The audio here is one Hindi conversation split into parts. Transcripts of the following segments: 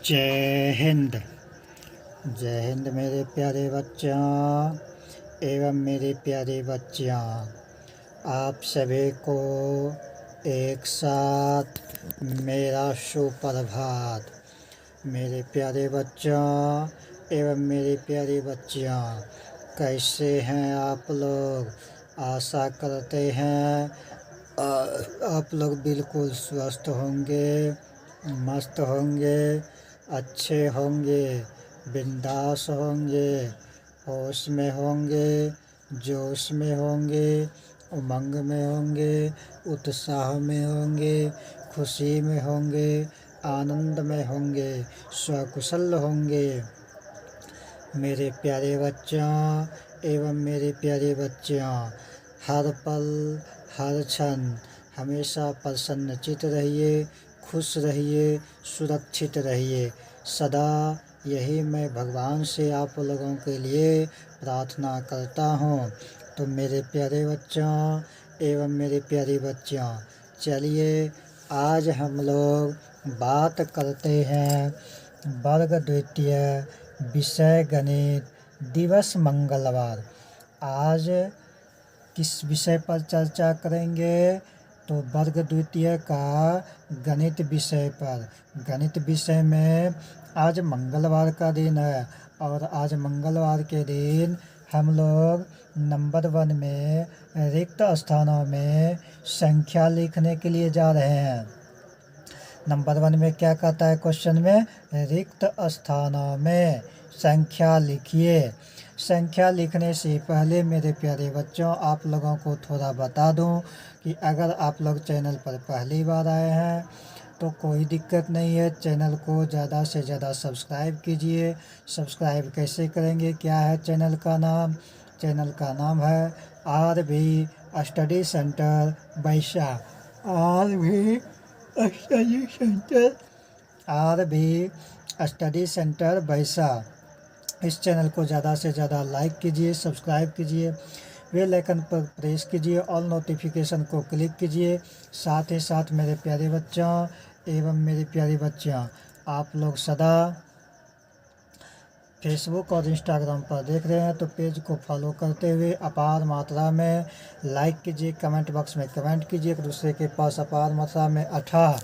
जय हिंद। जय हिंद मेरे प्यारे बच्चों एवं मेरे प्यारे बच्चियाँ, आप सभी को एक साथ मेरा सुप्रभात। मेरे प्यारे बच्चों एवं मेरी प्यारी बच्चियाँ, कैसे हैं आप लोग? आशा करते हैं आप लोग बिल्कुल स्वस्थ होंगे, मस्त होंगे, अच्छे होंगे, बिंदास होंगे, होश में होंगे, जोश में होंगे, उमंग में होंगे, उत्साह में होंगे, खुशी में होंगे, आनंद में होंगे, स्वकुशल होंगे। मेरे प्यारे बच्चों एवं मेरी प्यारी बच्चियाँ, हर पल हर क्षण हमेशा प्रसन्नचित रहिए, खुश रहिए, सुरक्षित रहिए। सदा यही मैं भगवान से आप लोगों के लिए प्रार्थना करता हूँ। तो मेरे प्यारे बच्चों एवं मेरी प्यारी बच्चियाँ, चलिए आज हम लोग बात करते हैं वर्ग द्वितीय विषय गणित दिवस मंगलवार। आज किस विषय पर चर्चा करेंगे? तो वर्ग द्वितीय का गणित विषय पर। गणित विषय में आज मंगलवार का दिन है और आज मंगलवार के दिन हम लोग नंबर 1 में रिक्त स्थानों में संख्या लिखने के लिए जा रहे हैं। नंबर 1 में क्या कहता है क्वेश्चन में? रिक्त स्थानों में संख्या लिखिए। संख्या लिखने से पहले मेरे प्यारे बच्चों, आप लोगों को थोड़ा बता दूं कि अगर आप लोग चैनल पर पहली बार आए हैं तो कोई दिक्कत नहीं है, चैनल को ज़्यादा से ज़्यादा सब्सक्राइब कीजिए। सब्सक्राइब कैसे करेंगे? क्या है चैनल का नाम? चैनल का नाम है RV स्टडी सेंटर बैसा। RV स्टडी सेंटर बैसा। इस चैनल को ज़्यादा से ज़्यादा लाइक कीजिए, सब्सक्राइब कीजिए, बेल आइकन पर प्रेस कीजिए, ऑल नोटिफिकेशन को क्लिक कीजिए। साथ ही साथ मेरे प्यारे बच्चों एवं मेरी प्यारी बच्चियाँ, आप लोग सदा फेसबुक और इंस्टाग्राम पर देख रहे हैं तो पेज को फॉलो करते हुए अपार मात्रा में लाइक कीजिए, कमेंट बॉक्स में कमेंट कीजिए। एक दूसरे के पास अपार मात्रा में अथाह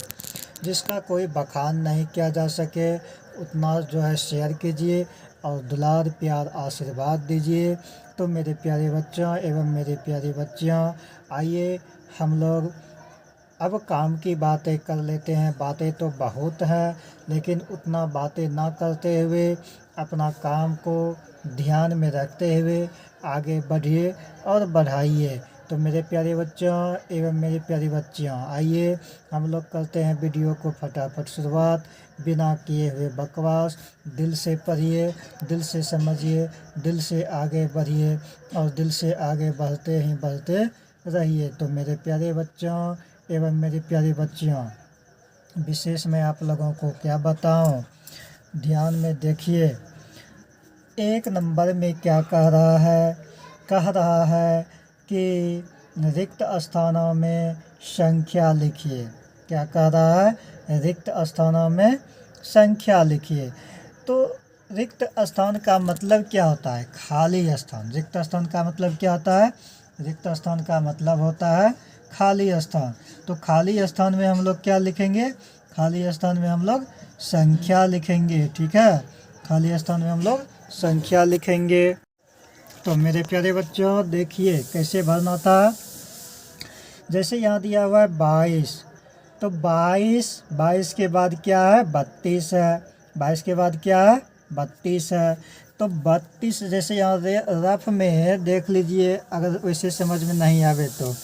जिसका कोई बखान नहीं किया जा सके उतना जो है शेयर कीजिए और दुलार प्यार आशीर्वाद दीजिए। तो मेरे प्यारे बच्चों एवं मेरी प्यारी बच्चियाँ, आइए हम लोग अब काम की बातें कर लेते हैं। बातें तो बहुत हैं लेकिन उतना बातें ना करते हुए अपना काम को ध्यान में रखते हुए आगे बढ़िए और बढ़ाइए। तो मेरे प्यारे बच्चों एवं मेरी प्यारी बच्चियाँ, आइए हम लोग करते हैं वीडियो को फटाफट शुरुआत। बिना किए हुए बकवास, दिल से पढ़िए, दिल से समझिए, दिल से आगे बढ़िए और दिल से आगे बढ़ते ही बढ़ते रहिए। तो मेरे प्यारे बच्चों एवं मेरी प्यारी बच्चियों, विशेष मैं आप लोगों को क्या बताऊं, ध्यान में देखिए। एक नंबर में क्या कह रहा है? कह रहा है कि रिक्त स्थानों में संख्या लिखिए। क्या कह रहा है? रिक्त स्थानों में संख्या लिखिए। तो रिक्त स्थान का मतलब क्या होता है? खाली स्थान। रिक्त स्थान का मतलब क्या होता है? रिक्त स्थान का मतलब होता है खाली स्थान। तो खाली स्थान में हम लोग क्या लिखेंगे? खाली स्थान में हम लोग संख्या लिखेंगे। ठीक है, खाली स्थान में हम लोग संख्या लिखेंगे। तो मेरे प्यारे बच्चों देखिए कैसे भरना था। जैसे यहाँ दिया हुआ है 22, तो 22 के बाद क्या है? 32 है। 22 के बाद क्या है? 32 है। तो 32 जैसे यहाँ रफ में देख लीजिए, अगर वैसे समझ में नहीं आवे तो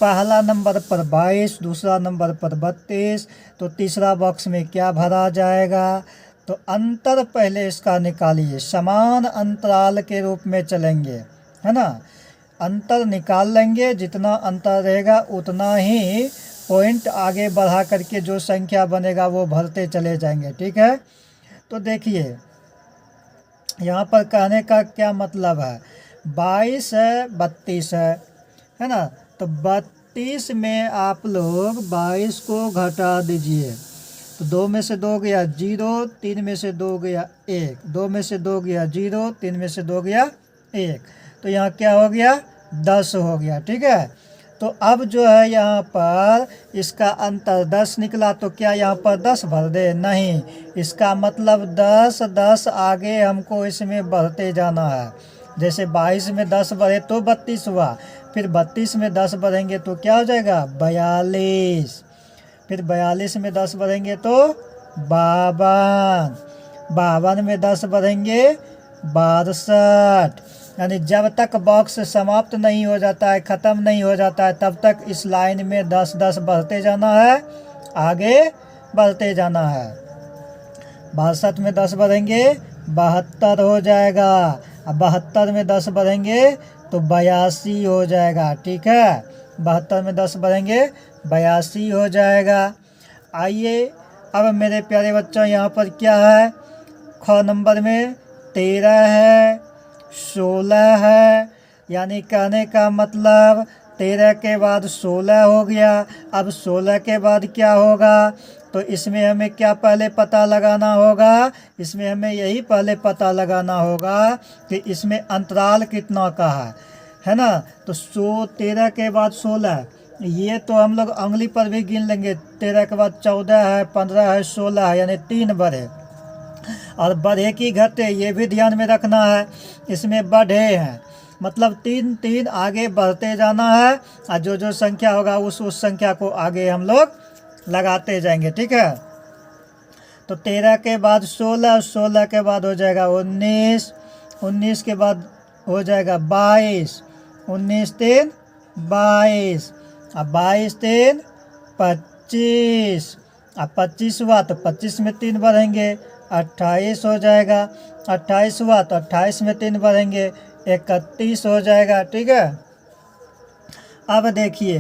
पहला नंबर पर 22, दूसरा नंबर पर 32, तो तीसरा बॉक्स में क्या भरा जाएगा? तो अंतर पहले इसका निकालिए, समान अंतराल के रूप में चलेंगे, है ना। अंतर निकाल लेंगे, जितना अंतर रहेगा उतना ही पॉइंट आगे बढ़ा करके जो संख्या बनेगा वो भरते चले जाएंगे। ठीक है, तो देखिए यहाँ पर कहने का क्या मतलब है? 22 है, 32 है ना। तो 32 में आप लोग 22 को घटा दीजिए, तो 2 में से 2 गया 0, 3 में से 2 गया 1, 2 में से 2 गया 0, 3 में से 2 गया 1, तो यहाँ क्या हो गया 10 हो गया। ठीक है, तो अब जो है यहाँ पर इसका अंतर 10 निकला, तो क्या यहाँ पर 10 भर दे? नहीं, इसका मतलब 10 10 आगे हमको इसमें बढ़ते जाना है। जैसे 22 में 10 बढ़े तो 32 हुआ, फिर 32 में 10 बढ़ेंगे तो क्या हो जाएगा 42, फिर 42 में 10 बढ़ेंगे तो 52, 52 में 10 बढ़ेंगे 62। यानी जब तक बॉक्स समाप्त नहीं हो जाता है, ख़त्म नहीं हो जाता है, तब तक इस लाइन में 10 10 बढ़ते जाना है, आगे बढ़ते जाना है। 62 में 10 बढ़ेंगे 72 हो जाएगा, अब 72 में 10 बढ़ेंगे तो 82 हो जाएगा। ठीक है, 72 में 10 बढ़ेंगे 82 हो जाएगा। आइए अब मेरे प्यारे बच्चों, यहाँ पर क्या है, ख नंबर में 13 है, 16 है, यानी कहने का मतलब 13 के बाद 16 हो गया। अब 16 के बाद क्या होगा, तो इसमें हमें क्या पहले पता लगाना होगा, इसमें हमें यही पहले पता लगाना होगा कि इसमें अंतराल कितना का है ना। तो 13 के बाद 16, ये तो हम लोग उंगली पर भी गिन लेंगे। 13 के बाद 14 है, 15 है, 16 है, यानी 3 बढ़े। और बढ़े की घटे ये भी ध्यान में रखना है, इसमें बढ़े हैं मतलब 3 3 आगे बढ़ते जाना है, और जो जो संख्या होगा उस संख्या को आगे हम लोग लगाते जाएंगे। ठीक है, तो 13 के बाद 16, 16 के बाद हो जाएगा 19, 19 के बाद हो जाएगा 22, 19 3 22, अब 22 3 25, अब 25 हुआ तो 25 में 3 बढ़ेंगे 28 हो जाएगा, 28 हुआ तो 28 में 3 बढ़ेंगे 31 हो जाएगा। ठीक है, अब देखिए,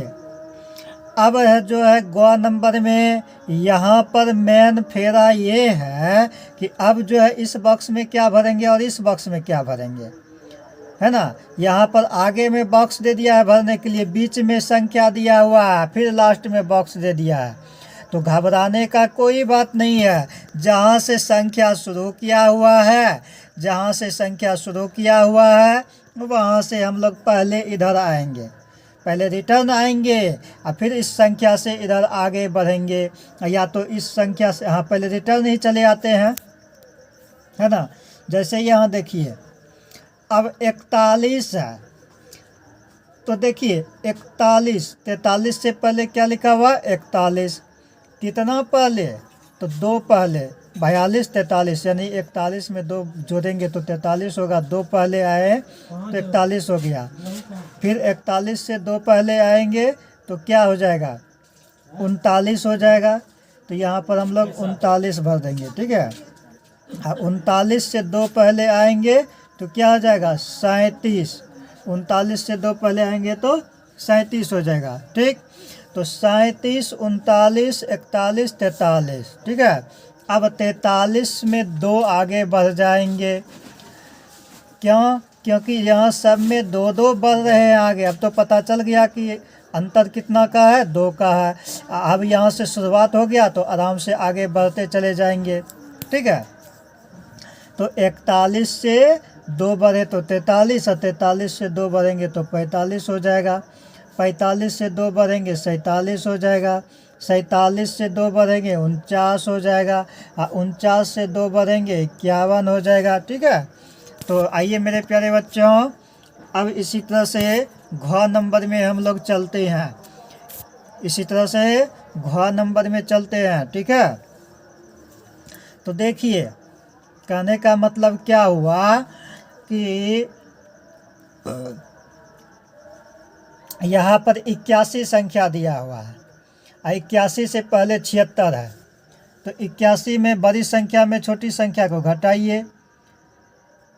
अब है जो है ग नंबर में, यहाँ पर मेन फेरा ये है कि अब जो है इस बॉक्स में क्या भरेंगे और इस बॉक्स में क्या भरेंगे, है ना। यहाँ पर आगे में बॉक्स दे दिया है भरने के लिए, बीच में संख्या दिया हुआ है, फिर लास्ट में बॉक्स दे दिया है। तो घबराने का कोई बात नहीं है, जहाँ से संख्या शुरू किया हुआ है, जहाँ से संख्या शुरू किया हुआ है वहाँ से हम लोग पहले इधर आएंगे, पहले रिटर्न आएंगे और फिर इस संख्या से इधर आगे बढ़ेंगे, या तो इस संख्या से, हाँ पहले रिटर्न ही चले आते हैं, है ना। जैसे यहाँ देखिए अब 41 है, तो देखिए 41, 43 से पहले क्या लिखा हुआ 41, कितना पहले, तो 2 पहले, 42 43, यानी 41 में 2 जोड़ेंगे तो 43 होगा, 2 पहले आए तो 41 हो गया, फिर 41 से 2 पहले आएंगे तो क्या हो जाएगा 39 हो जाएगा। तो यहाँ पर हम लोग 39 भर देंगे। ठीक है, 39 से 2 पहले आएंगे तो क्या हो जाएगा 37, 39 से 2 पहले आएंगे तो 37 हो जाएगा। ठीक, तो 37 39 41 43। ठीक है, अब 43 में 2 आगे बढ़ जाएंगे, क्यों, क्योंकि यहाँ सब में 2 2 बढ़ रहे हैं आगे। अब तो पता चल गया कि अंतर कितना का है, 2 का है। अब यहाँ से शुरुआत हो गया तो आराम से आगे बढ़ते चले जाएंगे। ठीक है, तो 41 से 2 बढ़े तो 43, और 43 से 2 बढ़ेंगे तो 45 हो जाएगा, 45 से 2 बढ़ेंगे 47 हो जाएगा, 47 से 2 बढ़ेंगे 49 हो जाएगा, और 49 से 2 बढ़ेंगे 51 हो जाएगा। ठीक है, तो आइए मेरे प्यारे बच्चों, अब इसी तरह से घ नंबर में हम लोग चलते हैं, इसी तरह से घ नंबर में चलते हैं। ठीक है, तो देखिए कहने का मतलब क्या हुआ कि यहाँ पर 81 संख्या दिया हुआ है, 81 से पहले 76 है, तो 81 में बड़ी संख्या में छोटी संख्या को घटाइए।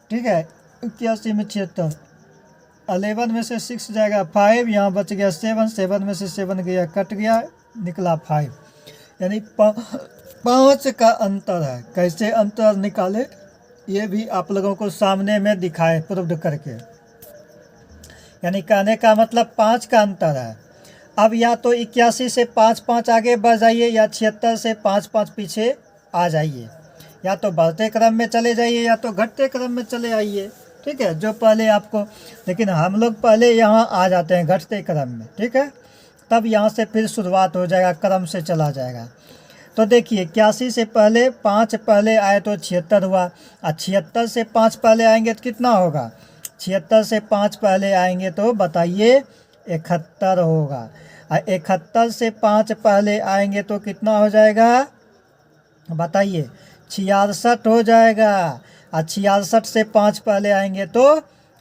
ठीक है, 81 में 76, 11 में से 6 जाएगा 5, यहाँ बच गया 7, 7 में से 7 गया कट गया, निकला 5, यानी 5 का अंतर है। कैसे अंतर निकाले ये भी आप लोगों को सामने में दिखाए प्रूव करके, यानी कहने का मतलब 5 का अंतर है। अब या तो 81 से 5-5 आगे बढ़ जाइए या 76 से 5-5 पीछे आ जाइए, या तो बढ़ते क्रम में चले जाइए या तो घटते क्रम में चले आइए, ठीक है, जो पहले आपको, लेकिन हम लोग पहले यहाँ आ जाते हैं घटते क्रम में, ठीक है, तब यहाँ से फिर शुरुआत हो जाएगा, क्रम से चला जाएगा। तो देखिए 81 से पहले 5 पहले आए तो 76 हुआ, और 76 से 5 पहले आएंगे तो कितना होगा, 76 से 5 पहले आएंगे तो बताइए 71 होगा, और 71 से 5 पहले आएंगे तो कितना हो जाएगा बताइए 66 हो जाएगा, और 66 से 5 पहले आएंगे तो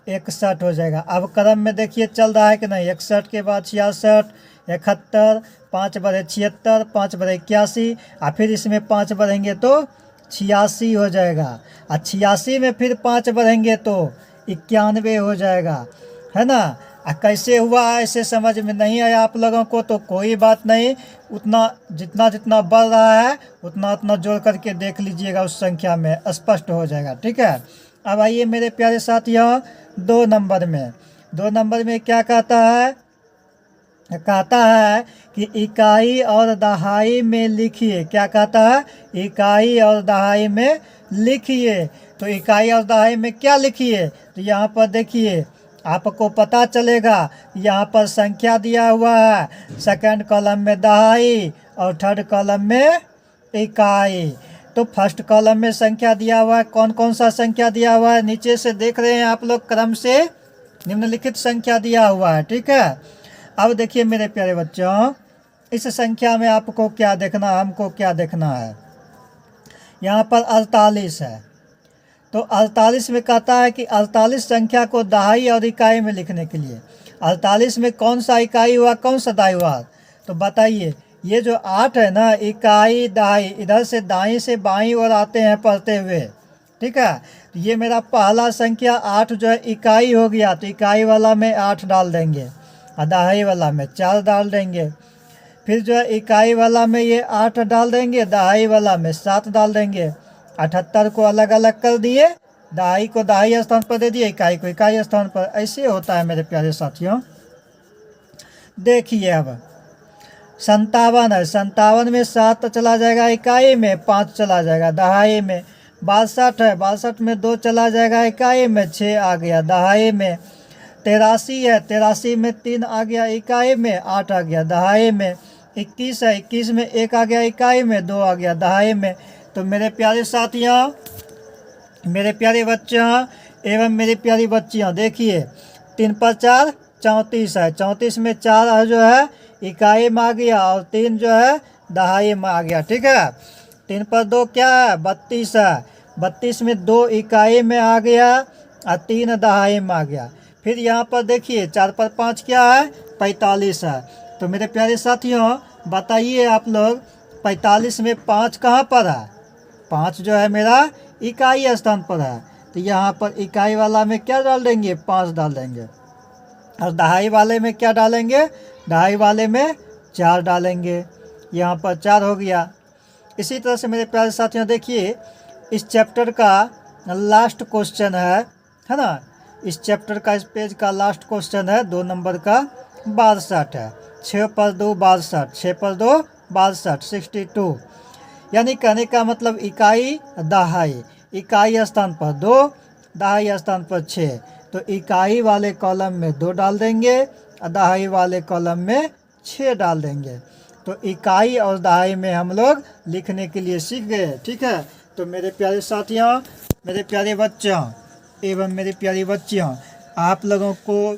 61 हो जाएगा। अब क्रम में देखिए चल रहा है कि नहीं, 61 के बाद 66, 71, 5 बढ़े 76, 5 बढ़े 81, और फिर इसमें 5 बढ़ेंगे तो 86 हो जाएगा, और 86 में फिर 5 बढ़ेंगे तो 91 हो जाएगा, है ना। कैसे हुआ ऐसे समझ में नहीं आया आप लोगों को तो कोई बात नहीं, उतना जितना जितना बढ़ रहा है उतना उतना जोड़ करके देख लीजिएगा, उस संख्या में स्पष्ट हो जाएगा, ठीक है। अब आइए मेरे प्यारे साथियों 2 नंबर में क्या कहता है कि इकाई और दहाई में लिखिए। क्या कहता है, इकाई और दहाई में लिखिए। तो इकाई और दहाई में क्या लिखिए, तो यहाँ पर देखिए आपको पता चलेगा, यहाँ पर संख्या दिया हुआ है, सेकंड कॉलम में दहाई और थर्ड कॉलम में इकाई। तो फर्स्ट कॉलम में संख्या दिया हुआ है, कौन कौन सा संख्या दिया हुआ है, नीचे से देख रहे हैं आप लोग, क्रम से निम्नलिखित संख्या दिया हुआ है, ठीक है। अब देखिए मेरे प्यारे बच्चों, इस संख्या में आपको क्या देखना, हमको क्या देखना है, यहाँ पर 48 है, तो 48 में कहता है कि 48 संख्या को दहाई और इकाई में लिखने के लिए 48 में कौन सा इकाई हुआ कौन सा दहाई हुआ, तो बताइए। ये जो 8 है ना, इकाई दहाई, इधर से दाईं से बाईं ओर आते हैं पढ़ते हुए, ठीक है। तो ये मेरा पहला संख्या 8 जो है इकाई हो गया, तो इकाई वाला में 8 डाल देंगे और दहाई वाला में 4 डाल देंगे। फिर जो है इकाई वाला में ये 8 डाल देंगे, दहाई वाला में 7 डाल देंगे। 78 को अलग अलग कर दिए, दहाई को दहाई स्थान पर दे दिए, इकाई को इकाई स्थान पर। ऐसे होता है मेरे प्यारे साथियों। देखिए अब 57 है, 57 में 7 चला जाएगा इकाई में, 5 चला जाएगा दहाई में। 62 है, 62 में 2 चला जाएगा इकाई में, 6 आ गया दहाई में। 83 है, 83 में 3 आ गया इकाई में, 8 आ गया दहाई में। 21 है, 21 में 1 आ गया इकाई में, 2 आ गया दहाई में। तो मेरे प्यारे साथियों, मेरे प्यारे बच्चों एवं मेरी प्यारी बच्चियों, देखिए 3 पर 4 34 है, 34 में 4 जो है इकाई में आ गया और 3 जो है दहाई में आ गया, ठीक है। 3 पर 2 क्या है, 32 है, 32 में 2 इकाई में आ गया और 3 दहाई में आ गया। फिर यहाँ पर देखिए 4 पर 5 क्या है, 45 है। तो मेरे प्यारे साथियों बताइए आप लोग, 45 में 5 कहाँ पर है, 5 जो है मेरा इकाई स्थान पर है, तो यहाँ पर इकाई वाला में क्या डाल देंगे, 5 डाल देंगे, और दहाई वाले में क्या डालेंगे, दहाई वाले में 4 डालेंगे। यहाँ पर 4 हो गया। इसी तरह से मेरे प्यारे साथियों देखिए, इस चैप्टर का लास्ट क्वेश्चन है ना, इस चैप्टर का इस पेज का लास्ट क्वेश्चन है 2 नंबर का 62 है। 6 पर 2 62, 6 पर 2 62, 62। यानी कहने का मतलब इकाई दहाई, इकाई स्थान पर 2, दहाई स्थान पर 6। तो इकाई वाले कॉलम में 2 डाल देंगे और दहाई वाले कॉलम में 6 डाल देंगे। तो इकाई और दहाई में हम लोग लिखने के लिए सीख गए, ठीक है। तो मेरे प्यारे साथियों, मेरे प्यारे बच्चों एवं मेरी प्यारी बच्चियों, आप लोगों को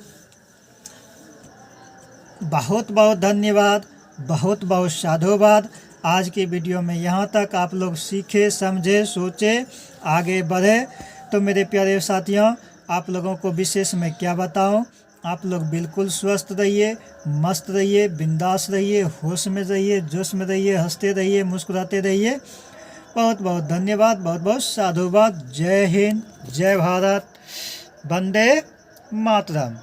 बहुत बहुत धन्यवाद, बहुत बहुत साधुवाद। आज की वीडियो में यहाँ तक आप लोग सीखे, समझे, सोचे, आगे बढ़े। तो मेरे प्यारे साथियों, आप लोगों को विशेष मैं क्या बताऊं, आप लोग बिल्कुल स्वस्थ रहिए, मस्त रहिए, बिंदास रहिए, होश में रहिए, जोश में रहिए, हंसते रहिए, मुस्कुराते रहिए। बहुत बहुत धन्यवाद, बहुत बहुत साधुवाद। जय हिंद, जय भारत, वंदे मातरम।